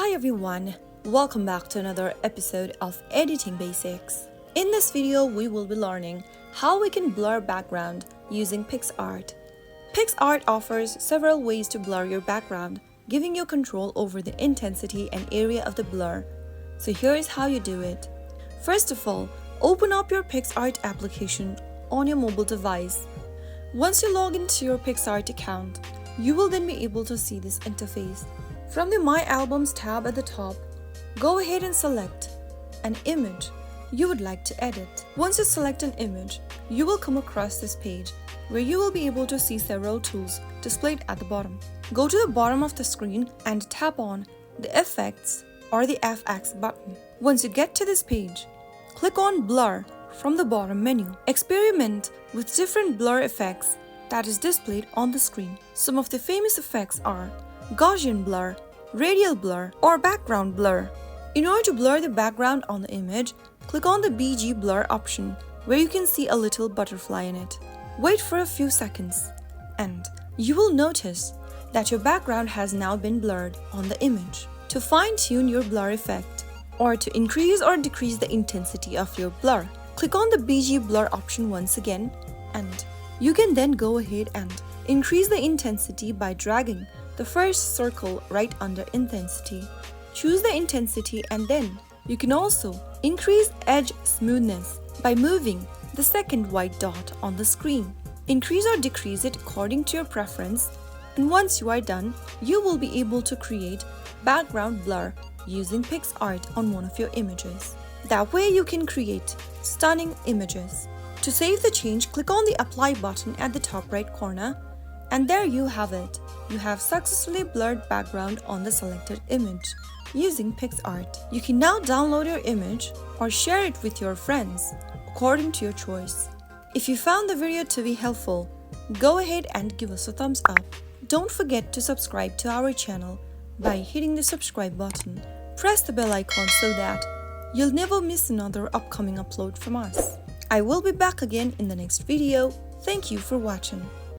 Hi everyone, welcome back to another episode of Editing Basics. In this video, we will be learning how we can blur background using Picsart. Picsart offers several ways to blur your background, giving you control over the intensity and area of the blur. So here's how you do it. First of all, open up your Picsart application on your mobile device. Once you log into your Picsart account, you will then be able to see this interface. From the My Albums tab at the top, go ahead and select an image you would like to edit. Once you select an image, you will come across this page where you will be able to see several tools displayed at the bottom. Go to the bottom of the screen and tap on the Effects or the FX button. Once you get to this page, click on Blur from the bottom menu. Experiment with different blur effects that is displayed on the screen. Some of the famous effects are Gaussian blur, radial blur, or background blur. In order to blur the background on the image, click on the BG blur option where you can see a little butterfly in it. Wait for a few seconds and you will notice that your background has now been blurred on the image. To fine-tune your blur effect or to increase or decrease the intensity of your blur, click on the BG blur option once again and you can then go ahead and increase the intensity by dragging the first circle right under intensity. Choose the intensity and then you can also increase edge smoothness by moving the second white dot on the screen. Increase or decrease it according to your preference, and once you are done, you will be able to create background blur using Picsart on one of your images. That way you can create stunning images. To save the change, click on the Apply button at the top right corner, and there you have it. You have successfully blurred background on the selected image using Picsart. You can now download your image or share it with your friends according to your choice. If you found the video to be helpful, go ahead and give us a thumbs up. Don't forget to subscribe to our channel by hitting the subscribe button. Press the bell icon so that you'll never miss another upcoming upload from us. I will be back again in the next video. Thank you for watching.